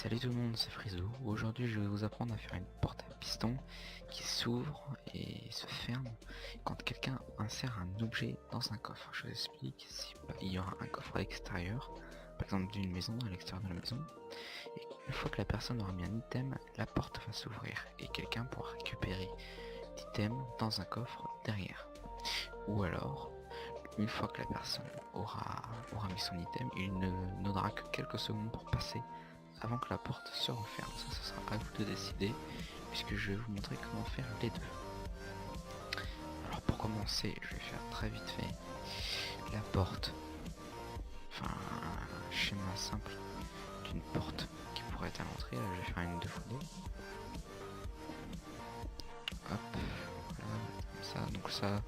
Salut tout le monde, c'est Friso. Aujourd'hui je vais vous apprendre à faire une porte à piston qui s'ouvre et se ferme quand quelqu'un insère un objet dans un coffre. Je vous explique, si il y aura un coffre à l'extérieur, par exemple d'une maison, à l'extérieur de la maison, et une fois que la personne aura mis un item, la porte va s'ouvrir et quelqu'un pourra récupérer l'item dans un coffre derrière. Ou alors, une fois que la personne aura mis son item, il n'aura que quelques secondes pour passer avant que la porte se referme. Ça, ce sera à vous de décider, puisque je vais vous montrer comment faire les deux. Alors pour commencer, je vais faire très vite fait la porte, enfin un schéma simple d'une porte qui pourrait être à l'entrée. Là je vais faire une 2x2. Hop, voilà, comme ça. Donc ça,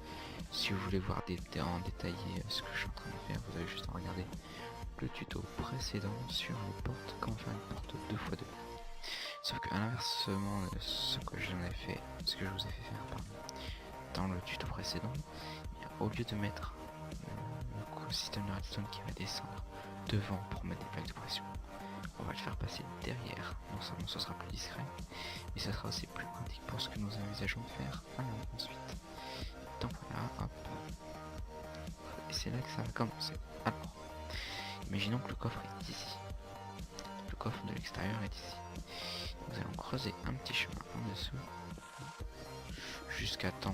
si vous voulez voir en détaillé ce que je suis en train de faire, vous avez juste à regarder le tuto précédent sur les portes, comment faire une porte 2x2. Sauf que à l'inversement de ce que je vous ai fait faire dans le tuto précédent, au lieu de mettre le système de redstone qui va descendre devant pour mettre des plaques de pression, on va le faire passer derrière. Non seulement ce sera plus discret, mais ce sera aussi plus pratique pour ce que nous envisageons de faire ensuite. Donc voilà, hop. Et c'est là que ça va commencer. Alors, imaginons que le coffre est ici. Le coffre de l'extérieur est ici. Nous allons creuser un petit chemin en dessous jusqu'à temps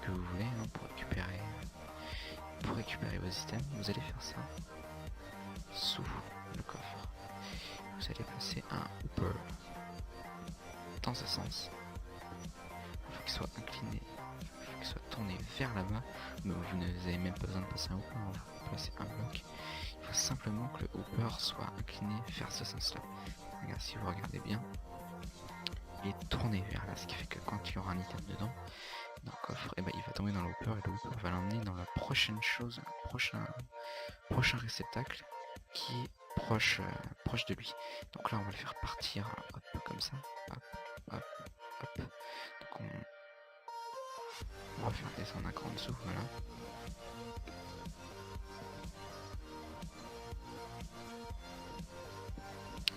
que vous voulez pour récupérer vos items. Vous allez faire ça sous le coffre. Vous allez passer un hopper dans ce sens. Il faut qu'il soit incliné, il faut qu'il soit tourné vers là-bas, mais vous n'avez même pas besoin de passer un hopper, on va placer un bloc. Il faut simplement que le hopper soit incliné vers ce sens-là. Regarde, si vous regardez bien, il est tourné vers là, ce qui fait que quand il y aura un item dedans, dans le coffre, et il va tomber dans le hopper et le hopper va l'emmener dans la prochaine chose, prochain réceptacle qui est proche de lui. Donc là on va le faire partir hop, comme ça, hop, hop, hop. Donc on va faire descendre un cran en dessous, voilà.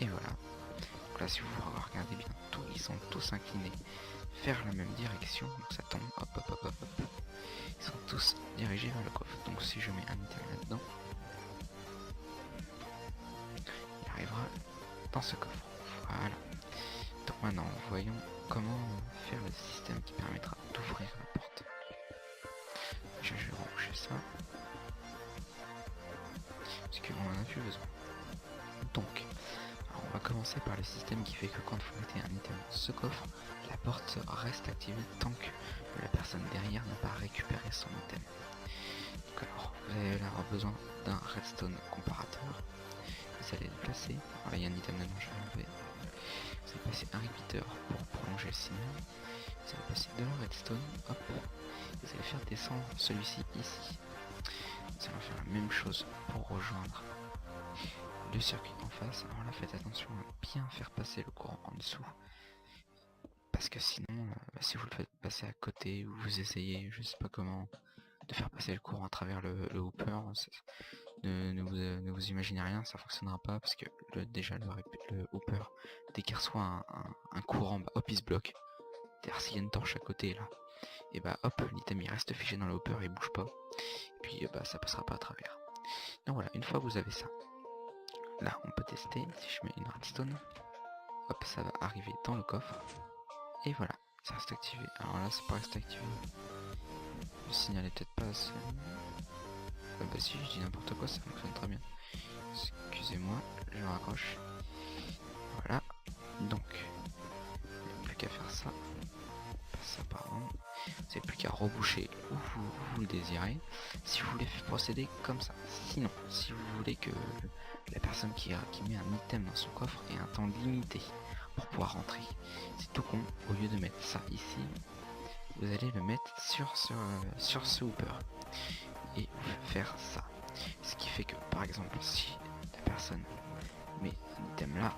Et voilà. Donc là si vous regardez bien, ils sont tous inclinés vers la même direction, donc ça tombe, hop hop hop hop hop. Ils sont tous dirigés vers le coffre. Donc si je mets un item là-dedans, il arrivera dans ce coffre. Voilà. Donc maintenant, voyons comment faire le système qui permettra d'ouvrir la porte. Je vais ranger ça, parce qu'on en a plus besoin. Donc, alors on va commencer par le système qui fait que quand vous mettez un item dans ce coffre, la porte reste activée tant que la personne derrière n'a pas récupéré son item. Donc alors, vous allez avoir besoin d'un redstone comparateur. Vous allez le placer. Alors là, il y a un item dedans, je vais l'enlever. Vous allez passer un repeater pour prolonger le signal. Vous allez passer de la redstone, hop. Vous allez faire descendre celui-ci ici. Vous allez faire la même chose pour rejoindre le circuit en face. Alors là, faites attention à bien faire passer le courant en dessous. Parce que sinon, si vous le faites passer à côté ou vous essayez, je sais pas comment, de faire passer le courant à travers le hopper, ne vous imaginez rien, ça fonctionnera pas parce que déjà le hopper, dès qu'il reçoit un courant, hop il se bloque. C'est-à-dire s'il y a une torche à côté là, et hop, l'item il reste figé dans le hopper, il bouge pas. Et puis ça passera pas à travers. Donc voilà, une fois que vous avez ça, là on peut tester. Si je mets une redstone, hop, ça va arriver dans le coffre. Et voilà, ça reste activé. Alors là, c'est pas resté activé. Le signal est peut-être pas assez. Bah si, je dis n'importe quoi, ça fonctionne très bien. Excusez-moi, je raccroche. Voilà. Donc, il n'y a plus qu'à faire ça. Pas ça, pardon. Vous n'avez plus qu'à reboucher où vous le désirez. Si vous voulez procéder comme ça. Sinon, si vous voulez que la personne qui met un item dans son coffre ait un temps limité pour pouvoir rentrer, c'est tout con. Au lieu de mettre ça ici, vous allez le mettre sur ce hopper et faire ça. Ce qui fait que par exemple si la personne met un item là,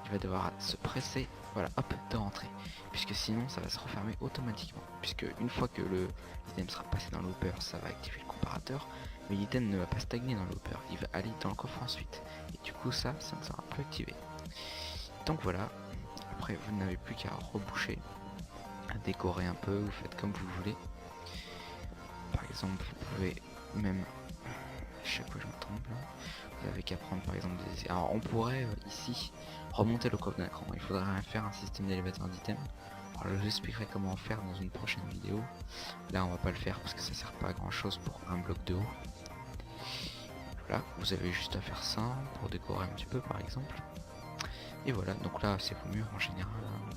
il va devoir se presser, voilà, hop, de rentrer, puisque sinon ça va se refermer automatiquement, puisque une fois que l'item sera passé dans le hopper, ça va activer le comparateur réparateur, mais l'item ne va pas stagner dans le hopper, il va aller dans le coffre ensuite. Et du coup ça ne sera plus activé. Donc voilà, après vous n'avez plus qu'à reboucher, à décorer un peu, vous faites comme vous voulez. Par exemple vous pouvez même, chaque fois je me trompe là, vous avez qu'à prendre par exemple des... Alors on pourrait ici remonter le coffre d'un écran, il faudrait faire un système d'élévateur d'items. Alors je vous expliquerai comment faire dans une prochaine vidéo. Là on va pas le faire parce que ça sert pas à grand chose pour un bloc de haut. Voilà, vous avez juste à faire ça pour décorer un petit peu par exemple. Et voilà, donc là c'est mieux en général. Hein,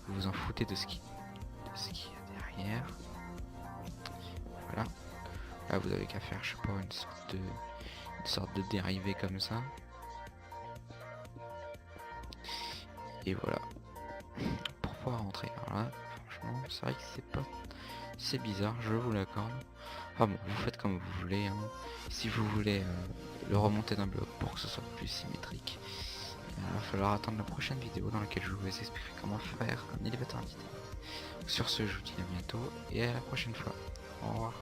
vous vous en foutez de ce qu'il y a derrière. Voilà. Là vous avez qu'à faire, je sais pas, une sorte de dérivé comme ça. Et voilà. Pour pouvoir rentrer. Alors là, franchement, c'est vrai que c'est bizarre, je vous l'accorde. Enfin bon, vous faites comme vous voulez. Hein. Si vous voulez le remonter d'un bloc pour que ce soit plus symétrique, il va falloir attendre la prochaine vidéo dans laquelle je vous expliquerai comment faire un élévateur d'idées. Sur ce, je vous dis à bientôt et à la prochaine fois. Au revoir.